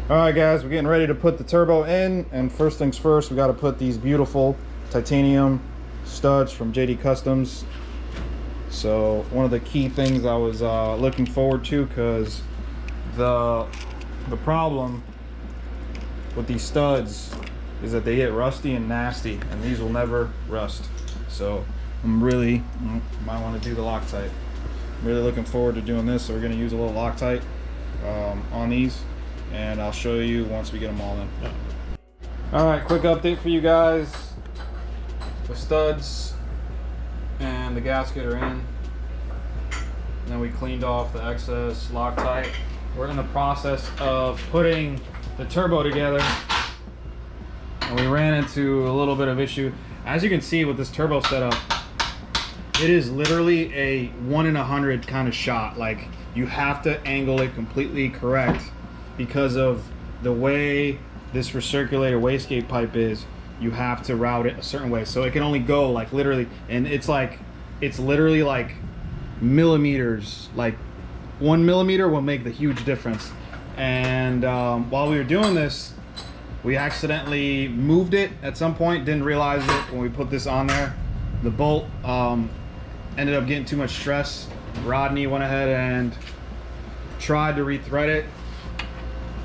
All right, guys, we're getting ready to put the turbo in, and first things first, we got to put these beautiful titanium studs from JD Customs. So one of the key things I was looking forward to, because the problem with these studs is that they get rusty and nasty, and these will never rust. So might want to do the Loctite. I'm really looking forward to doing this. So we're going to use a little Loctite on these, and I'll show you once we get them all in. All right, quick update for you guys. The studs and the gasket are in, and then we cleaned off the excess Loctite. We're in the process of putting the turbo together, and we ran into a little bit of issue. As you can see with this turbo setup, it is literally a 1 in 100 kind of shot. Like, you have to angle it completely correct because of the way this recirculator wastegate pipe is. You have to route it a certain way, so it can only go like literally, and it's literally like millimeters. Like 1 millimeter will make the huge difference. And while we were doing this, we accidentally moved it at some point, didn't realize it when we put this on there. The bolt ended up getting too much stress. Rodney went ahead and tried to rethread it,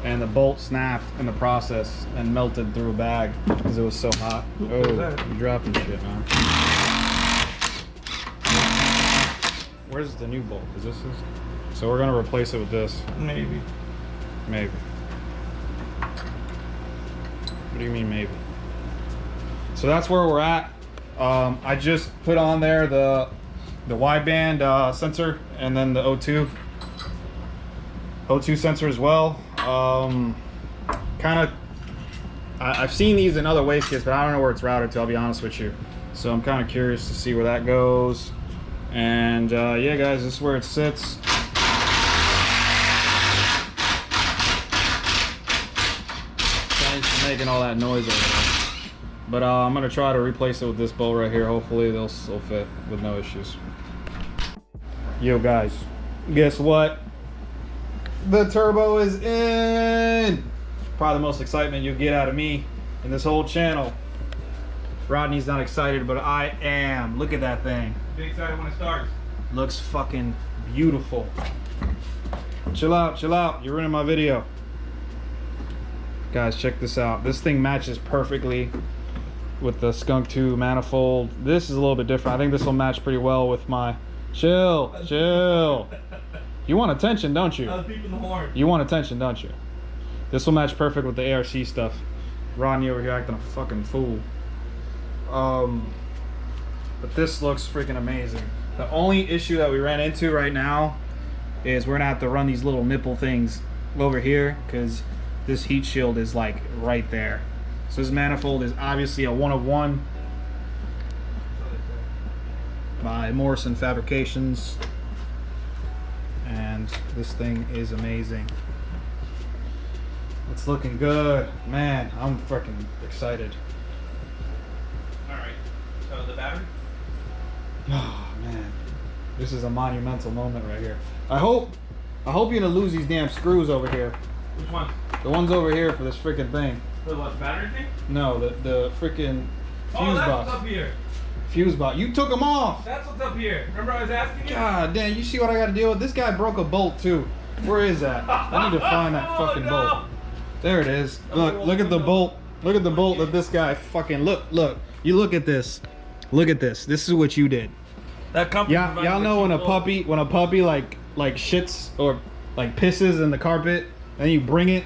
and the bolt snapped in the process and melted through a bag because it was so hot. Oh, you're dropping shit, man. Where's the new bolt? Is this his? So we're gonna replace it with this. Maybe. Maybe. What do you mean maybe? So that's where we're at. I just put on there the wideband sensor, and then the O2 sensor as well. I've seen these in other wastegate, but I don't know where it's routed to, I'll be honest with you. So I'm kind of curious to see where that goes. And yeah, guys, this is where it sits. Thanks for making all that noise over there. But I'm gonna try to replace it with this bolt right here. Hopefully they'll still fit with no issues. Yo guys, guess what? The turbo is in! Probably the most excitement you'll get out of me in this whole channel. Rodney's not excited, but I am. Look at that thing. Be excited when it starts. Looks fucking beautiful. Chill out, chill out. You're ruining my video. Guys, check this out. This thing matches perfectly with the Skunk 2 manifold. This is a little bit different. I think this will match pretty well with my... Chill, chill. You want attention, don't you? I was beeping the horn. You want attention, don't you? This will match perfect with the ARC stuff. Rodney over here acting a fucking fool. But this looks freaking amazing. The only issue that we ran into right now is we're gonna have to run these little nipple things over here, because this heat shield is like right there. So this manifold is obviously a 1 of 1 by Morrison Fabrications, and this thing is amazing. It's looking good, man. I'm freaking excited. All right. So the battery. Oh man, this is a monumental moment right here. I hope you're gonna lose these damn screws over here. Which one? The ones over here for this freaking thing. For what, battery thing? No, the freaking fuse that's box. what's up here. Fuse box. You took them off. That's what's up here. Remember I was asking you? God damn, you see what I gotta deal with? This guy broke a bolt too. Where is that? I need to find that fucking bolt. There it is. Look at the bolt. Look at the bolt that this guy fucking look. You look at this. Look at this. This is what you did. That company. Yeah, y'all know when a puppy like shits or like pisses in the carpet, and you bring it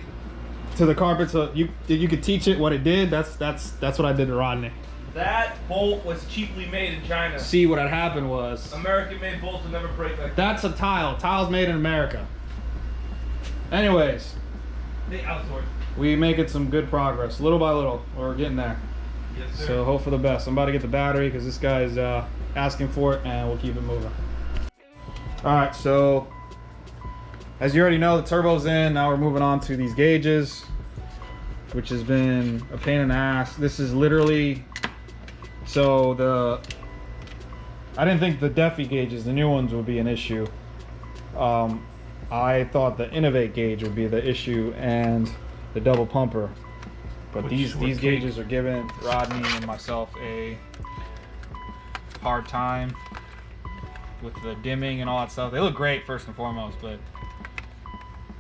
to the carpet so you could teach it what it did. That's what I did to Rodney. That bolt was cheaply made in China. See, what had happened was American-made bolts will never break like that. that's a tile. Tile's made in America. Anyways, They outsource. we making some good progress, little by little. We're getting there. Yes, sir. So hope for the best. I'm about to get the battery because this guy's asking for it, and we'll keep it moving. All right, so as you already know, the turbo's in. Now we're moving on to these gauges, which has been a pain in the ass. This is literally, so I didn't think the Defi gauges, the new ones, would be an issue. I thought the Innovate gauge would be the issue, and the double pumper. But these cake? gauges are giving Rodney and myself a hard time with the dimming and all that stuff. They look great first and foremost, but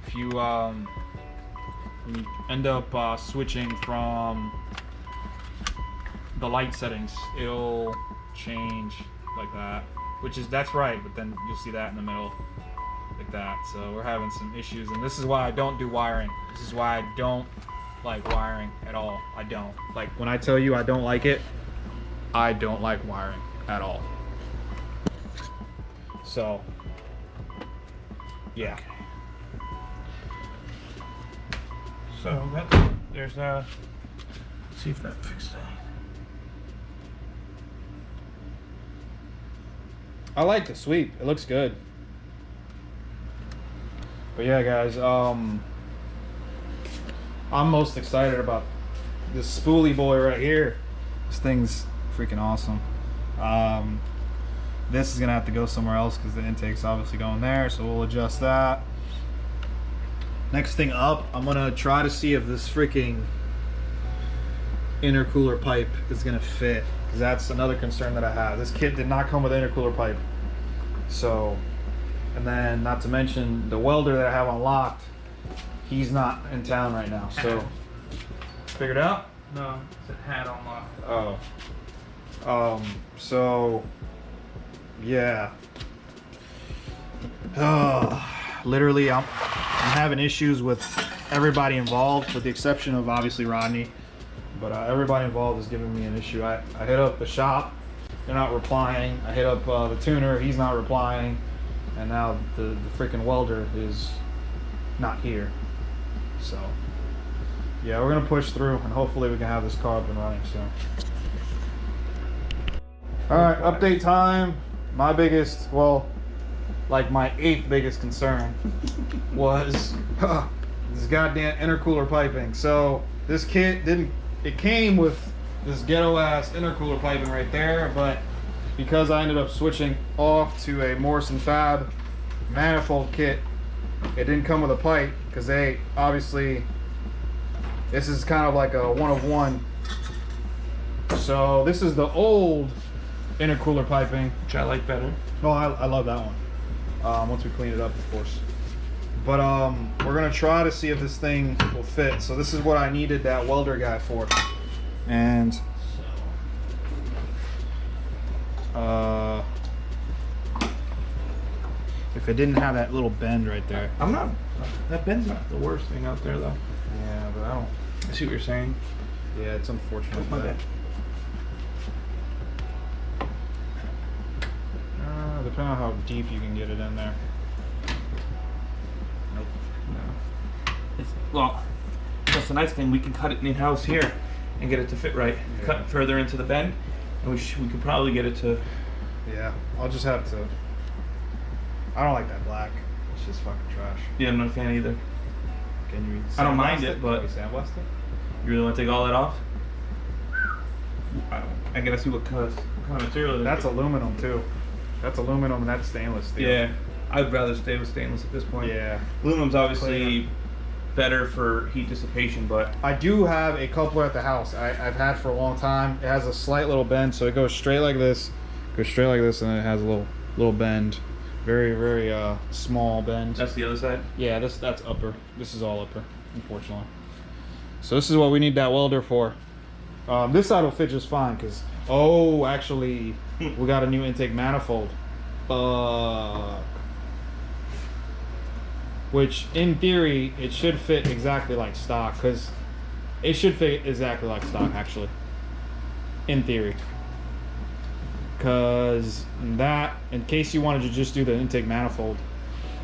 if you end up switching from the light settings, it'll change like that, that's right, but then you'll see that in the middle like that. So we're having some issues, and this is why I don't do wiring. This is why I don't like wiring at all. I don't. Like, when I tell you I don't like it, I don't like wiring at all. So yeah. So there's let's see if that fixed that. I like the sweep. It looks good. But yeah, guys, I'm most excited about this spoolie boy right here. This thing's freaking awesome. This is gonna have to go somewhere else because the intake's obviously going there, so we'll adjust that. Next thing up, I'm gonna try to see if this freaking intercooler pipe is gonna fit, because that's another concern that I have. This kit did not come with intercooler pipe. So, and then not to mention the welder that I have unlocked, he's not in town right now. So, figured out? No, it's a hat unlocked. Oh. So, yeah. Literally, I'm having issues with everybody involved, with the exception of obviously Rodney. But everybody involved is giving me an issue. I hit up the shop, they're not replying. I hit up the tuner, he's not replying. And now the freaking welder is not here. So, yeah, we're gonna push through and hopefully we can have this car up and running soon. All right, update time. My biggest, well, like my 8th biggest concern was this goddamn intercooler piping. So this kit it came with this ghetto ass intercooler piping right there, but because I ended up switching off to a Morrison Fab manifold kit, it didn't come with a pipe because they obviously, this is kind of like a one of one. So this is the old intercooler piping, Which I like better. oh, I love that one. Once we clean it up, of course. But we're gonna try to see if this thing will fit. So this is what I needed that welder guy for. And if it didn't have that little bend right there. That bend's not the worst thing out there though. Yeah, but I see what you're saying. yeah, it's unfortunate. My bad. Depending on how deep you can get it in there. Nope. No. Well, that's the nice thing. We can cut it in-house here and get it to fit right. Yeah. Cut further into the bend, and we could probably get it to. Yeah, I'll just have to. I don't like that black. It's just fucking trash. Yeah, I'm not a fan either. Can you? I don't mind sandblast it, but- Can you sandblast it? You really want to take all that off? I gotta see what kind of material it is. That's aluminum too. That's aluminum and that's stainless steel. Yeah, I'd rather stay with stainless at this point. Yeah. Aluminum's obviously better for heat dissipation, but I do have a coupler at the house. I've had for a long time. It has a slight little bend, so it goes straight like this, and then it has a little bend, very very small bend. that's the other side. Yeah, that's upper. This is all upper, unfortunately. So this is what we need that welder for. This side will fit just fine because, oh, actually, we got a new intake manifold. Which, in theory, it should fit exactly like stock, because it should fit exactly like stock, actually. In theory. Because that, in case you wanted to just do the intake manifold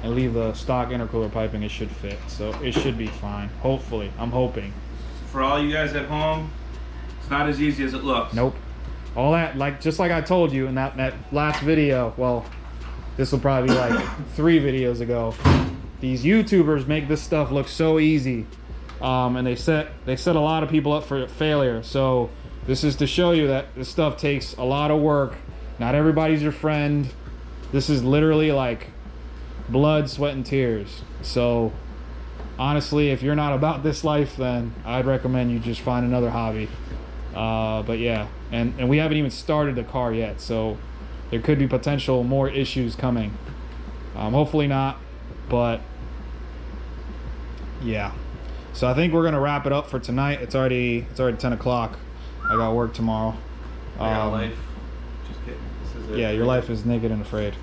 and leave the stock intercooler piping, it should fit. So it should be fine. Hopefully. I'm hoping. For all you guys at home, it's not as easy as it looks. Nope. All that, just like I told you in that last video, well, this will probably be like 3 videos ago. These YouTubers make this stuff look so easy, and they set a lot of people up for failure. So this is to show you that this stuff takes a lot of work. Not everybody's your friend. This is literally like blood, sweat, and tears. So honestly, if you're not about this life, then I'd recommend you just find another hobby. But yeah, and we haven't even started the car yet, so there could be potential more issues coming. Hopefully not, but yeah. So I think we're gonna wrap it up for tonight. It's already 10 o'clock. I got work tomorrow. I got a life. Just kidding. This is it. Yeah, your life is naked and afraid.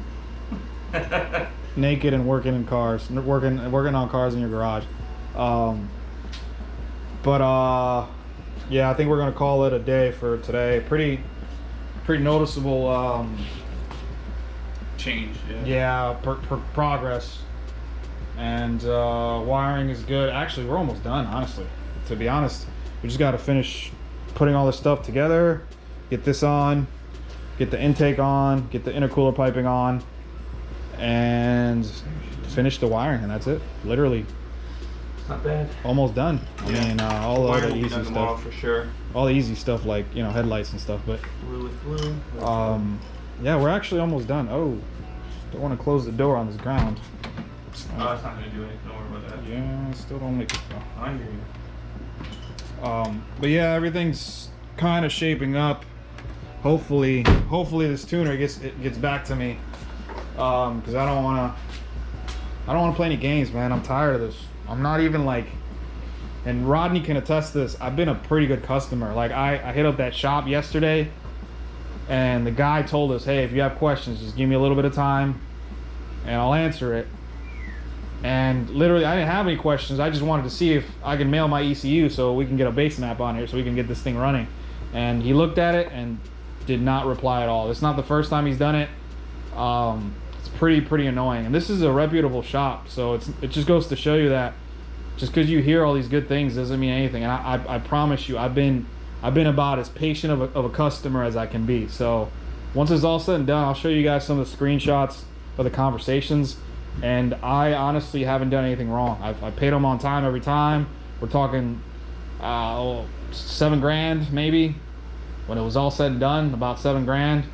Naked and working in cars, working on cars in your garage. Yeah, I think we're gonna call it a day for today. Pretty noticeable Change. yeah, progress. And wiring is good. Actually, we're almost done, honestly. To be honest, we just got to finish putting all this stuff together, get this on, get the intake on, get the intercooler piping on, and finish the wiring, and that's it. Literally It's not bad. almost done. I mean, all the other easy tomorrow stuff, for sure. all the easy stuff like, you know, headlights and stuff. But Glue with glue. yeah, we're actually almost done. Oh, don't want to close the door on this ground. Oh, it's not gonna do anything. Don't worry about that. Yeah, still don't make it though. I hear you. But yeah, everything's kind of shaping up. Hopefully this tuner gets back to me, because I don't want to play any games, man. I'm tired of this. I'm not even like, and Rodney can attest to this, I've been a pretty good customer. Like I hit up that shop yesterday, and the guy told us, hey, if you have questions, just give me a little bit of time and I'll answer it. And literally, I didn't have any questions. I just wanted to see if I can mail my ECU so we can get a base map on here so we can get this thing running. And he looked at it and did not reply at all. It's not the first time he's done it. It's pretty annoying. And this is a reputable shop, so it just goes to show you that just because you hear all these good things doesn't mean anything. And I promise you, I've been about as patient of a customer as I can be. So once it's all said and done, I'll show you guys some of the screenshots of the conversations. And I honestly haven't done anything wrong. I paid them on time every time. We're talking $7,000 maybe. When it was all said and done, about $7,000.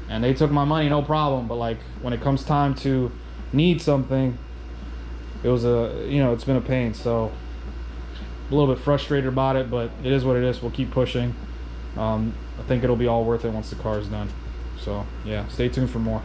And they took my money, no problem. But like when it comes time to need something, it was it's been a pain. So a little bit frustrated about it, but it is what it is. We'll keep pushing. I think it'll be all worth it once the car is done. So yeah, stay tuned for more.